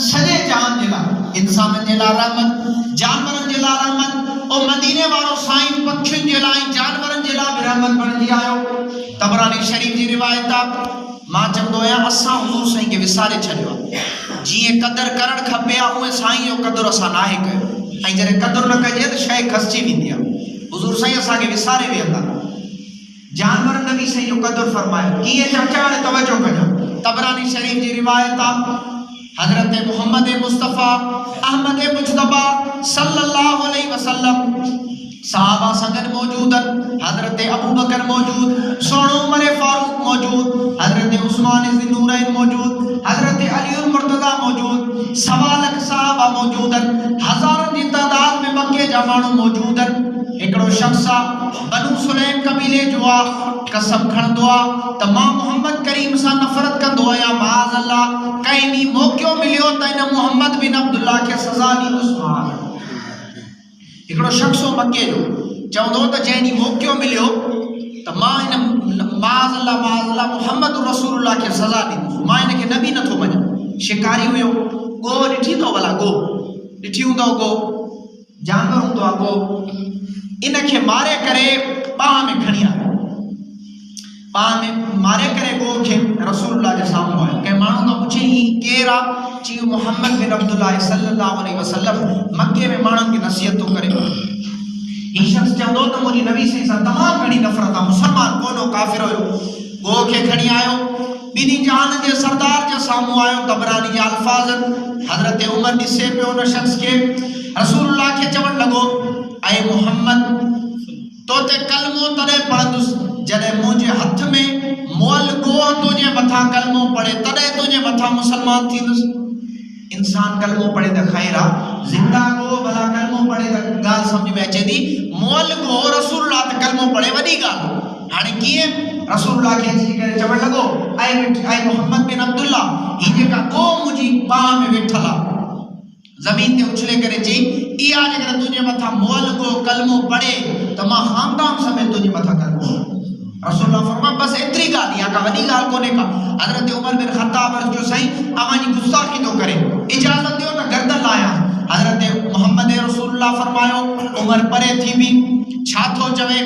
सजे जहान जिला इंसान जिला रहमत जानवरन जिला रहमत और मदीने वालों साईं पक्षिन जिला जानवरन जिला भी रहमत बन जी आयो। तबरानी शरीफ की रिवायत मां चंदो या असा हुजूर साईं के विसारे छड़ियो जी कदर करण खपे उए साईं जो कदर असा नाहे कयो आई जरे कदर न कजे तो शय खसची वेंदी आ। हुजूर साईं असा के विसारे वेंदा जानवर नबी साईं जो कदर फरमायो किए चाचा ने तवज्जो कजो। तबरानी शरीफ की रिवायत हजरत मोहम्मद मुस्तफ़ा अहमद मुजतबा सल्लल्लाहु अलैहि वसल्लम सहाबा संगन मौजूद हजरत अबू बकर मौजूद सोनो उमर फारूक मौजूद हजरत उस्मान ज़ुन्नूरैन मौजूद हजरत अली मुर्तज़ा मौजूद सवालक सहाबा मौजूद हजारों की तादाद में मक्के जा मानू मौजूद एकड़ो शख्स बनु सुलैम कबीले जो कसम खणदो त मां मोहम्मद करीम सा नफरत कंदो या माज़ अल्लाह कहीं भी मौको मिलियो त इन मोहम्मद बिन अब्दुल्लाह के सजा दी सुभान एकड़ो शख्स मक्के जो चवंदो त जैनी मौको मिलियो त मां इन माज़ अल्लाह मोहम्मद रसूलुल्लाह के सजा दी मां इन के नबी न थो मञा। शिकारी हुयो गो ॾिठी तो भला गो ॾिठी हूंदो गो जानवर हूंदो गो इनके मारे करे बाह में खणी आयो बाह में मारे करे गो के रसूलुल्लाह के सामने आयो के मानू तो पूछे ही केरा ची मोहम्मद बिन अब्दुल्लाह सल्लल्लाहु अलैहि वसल्लम मक्के में मानन की नसीहत तो करे ई शख्स चवंदो त मुजी नबी से तमाम घणी नफरत आ मुसलमान कोनो काफिर हुयो गो के खणी आयो बिनी जहान के सरदार के सामने आयो। तबरानी के अल्फाज हजरत उमर दिसे पे उन शख्स के रसूलुल्लाह के चवण लगो ऐ मोहम्मद तो ते कलमो तने पढ़ंदुस जने मुझे हथ में मोल गो तुझे मथा कलमो पढ़े तने तुझे मथा मुसलमान थींदुस। इंसान कलमो पढ़े त खैरा जिंदा गो भला कलमो पढ़े त गाल समझ में अचे थी मोल गो रसूलुल्लाह त कलमो पढ़े वडी गाल हाने किए रसूलुल्लाह के अची करे चवण लगो ऐ मोहम्मद बिन अब्दुल्लाह ही जेका गो मुजी बाह में वेठला जमीन ते उछले करे जी इया जगर तुझे मथा मोल गो कलमो पढ़े त मां खानदान समेत तुझे मथा कलमो रसूलुल्लाह फरमा बस इतरी गाल या का वडी गाल कोने का। हजरत उमर बिन खत्ताब जो सही अमानी गुस्ताखी तो करे इजाजत दियो त गर्दन लाया। हजरत मोहम्मद रसूलुल्लाह फरमायो उमर परे थी भी छा थो चवे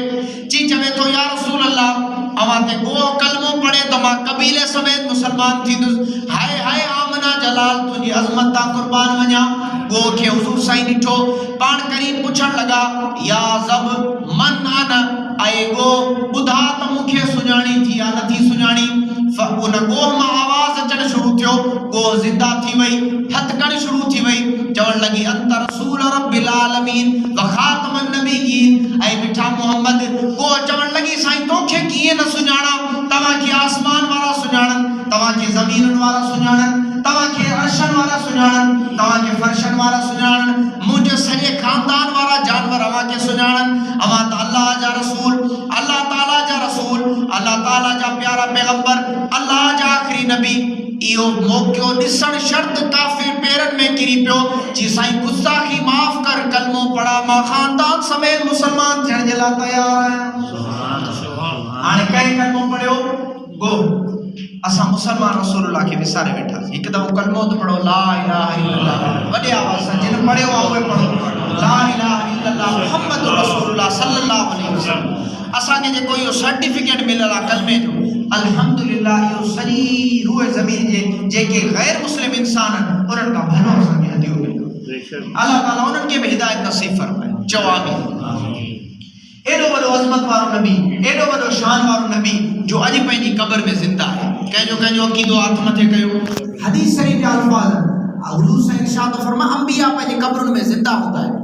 ची चवे तो या रसूल अल्लाह अवा ते गो कलमो पढ़े त मां कबीले समेत मुसलमान थींदुस हाय हाय आमना जलाल तुझी अजमत ता कुर्बान वञा। गो के हुजूर साईं ॾिठो पाण करीब पुछण लगा या जब मन आना आए गो बुधा त मुखे सुञाणी थी या नथी सुञाणी उन गो मां आवाज अचण शुरू थियो गो जिंदा थी वई हथकण शुरू थी वई चवण लगी अंत रसूल रब्बिल आलमीन व खातमन नबियीन ऐ मिठा मोहम्मद गो चवण लगी साईं तोखे किए न सुञाणा तवा के आसमान वाला सुञाणन तवा के जमीन वाला सुञाणन तवा के अर्शन वाला सुञाणन तवा के फर्शन वाला सुञाणन मुझे सजे खानदान वाला जानवर अवा के सुञाणन अवा त अल्लाह जा रसूल अल्लाह ताला जा रसूल अल्लाह ताला जा प्यारा पैगंबर अल्लाह जा आखिरी नबी इहो मौको दिसण शर्त काफिर पेरन में किरी पियो जी साईं गुस्ताखी माफ कर कलमो पढ़ा मां खानदान समेत मुसलमान थियण जे लाइ तैयार आहियां। हाणे कई कलमो पढ़ियो गो असा मुसलमान रसूलुल्लाह के विसारे बैठा एक दफो कलमो तो पढ़ो ला इलाहा इल्लल्लाह वडे आवाज से जिन पढ़ियो आवे पढ़ो ला इलाहा इल्लल्लाह मुहम्मद रसूलुल्लाह सल्लल्लाहु अलैहि वसल्लम असा के जे कोई सर्टिफिकेट मिलला कलमे जो अल्हम्दुलिल्लाह यो सजी रूह जमीन जे के गैर मुस्लिम इंसान उनन का भलो असा के हदियो मिलो अल्लाह ताला उनन के भी हिदायत नसीब फरमाए जवाब आमीन। एडो वडो अजमत वारो नबी एडो वडो शान वारो नबी जो अज पेंजी कब्र में जिंदा है कहो अकीदो हाथ मथे कयो हदीस शरीफ के अल्फाज हुजूर साईं इरशाद फरमा अंबिया पेंजी कब्रन में जिंदा होता है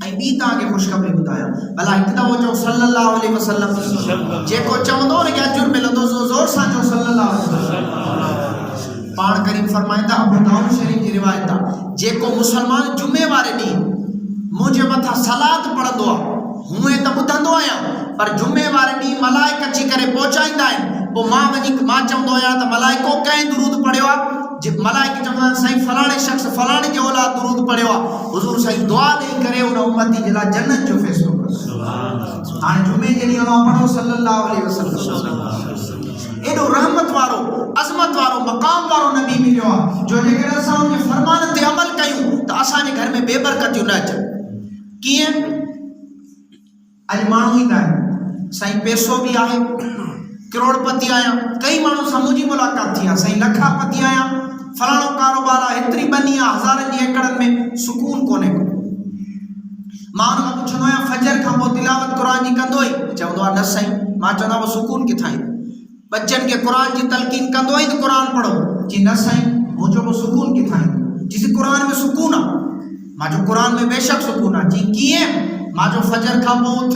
ऐ बी ता के खुशखबरी बुधाया भला एक दफो जो सल्लल्लाहु अलैहि वसल्लम जेको चवंदो ने के अजर मिलंदो जोर सा जो सल्लल्लाहु अलैहि वसल्लम पाण करीम फरमाइंदा अबू दाऊद शरीफ की रिवायत जेको मुसलमान जुमे वारे दी मुझे मथा सलात पढ़ंदो हुए त बुधंदो आया पर जुमे वारे दी मलाइक अची करे पहुंचाइंदा आहिनि पो मां चवंदो आया त मलाइको कहीं दुरूद पढ़ियो जे मलाइक चवंदा साईं फलाणे शख्स फलाणे जे औलाद दुरूद पढ़ियो हुजूर साईं दुआ ॾेई करे उन उम्मती जे लाइ जन्नत जो फैसलो कर सुभान अल्लाह। हाणे जुमे जे ॾींहुं असां पढ़ो सल्लल्लाहु अलैहि वसल्लम एडो रहमत वारो अज़मत वारो मकाम वारो नबी मिलियो जो जेकर असां उनके फरमान ते अॼु माण्हू ईंदा आहिनि साईं पैसो बि आहे करोड़पति आहियां कई माण्हू सां मुंहिंजी मुलाक़ात थी आहे साईं लखापति आहियां फलाणो कारोबार आहे हेतिरी बनी आहे हज़ारनि जी एकड़नि में सुकून कोन्हे को मां हुन खां पुछंदो आहियां फजर खां पोइ तिलावत क़ुर जी कंदो ई चवंदो आहे न साईं मां चवंदो आहियां सुकून किथां ईंदो बच्चनि खे क़ुर जी तलक़ीन कंदो ई त क़ुर पढ़ो जी न साईं मुंहिंजो पोइ सुकून किथां ईंदो जिस क़ुर में सुकून आहे मां जो क़ुर में बेशक सुकून आहे जी कीअं मां जो फजर खां पोइ उथ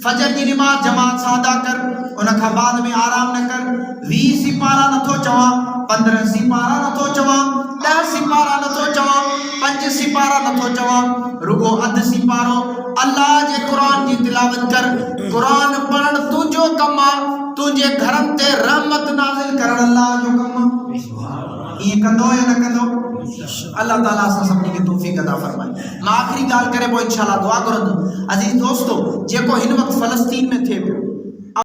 फजर जी नमाज़ जमात सां अदा कर उन खां बाद में आराम न कर 20 सिपारा नथो चवां 15 सिपारा नथो चवां 10 सिपारा नथो चवां 5 सिपारा नथो चवां रुगो अध सिपारो अल्लाह जे क़ुर जी तिलावत कर क़ुर पढ़ण तुंहिंजो कम आहे तुंहिंजे घरनि ते रहमत नाज़िल करण अल्लाह जो कम आहे ईअं कंदो या न कंदो अल्लाह ताला असां सभिनी खे तौफ़ीक़ अता फरमाए मां आख़िरी ॻाल्हि करे पोइ इंशाअल्लाह दुआ घुरंदुमि अज़ीज़ दोस्तो जेको हिन वक़्तु फ़लस्तीन में थिए पियो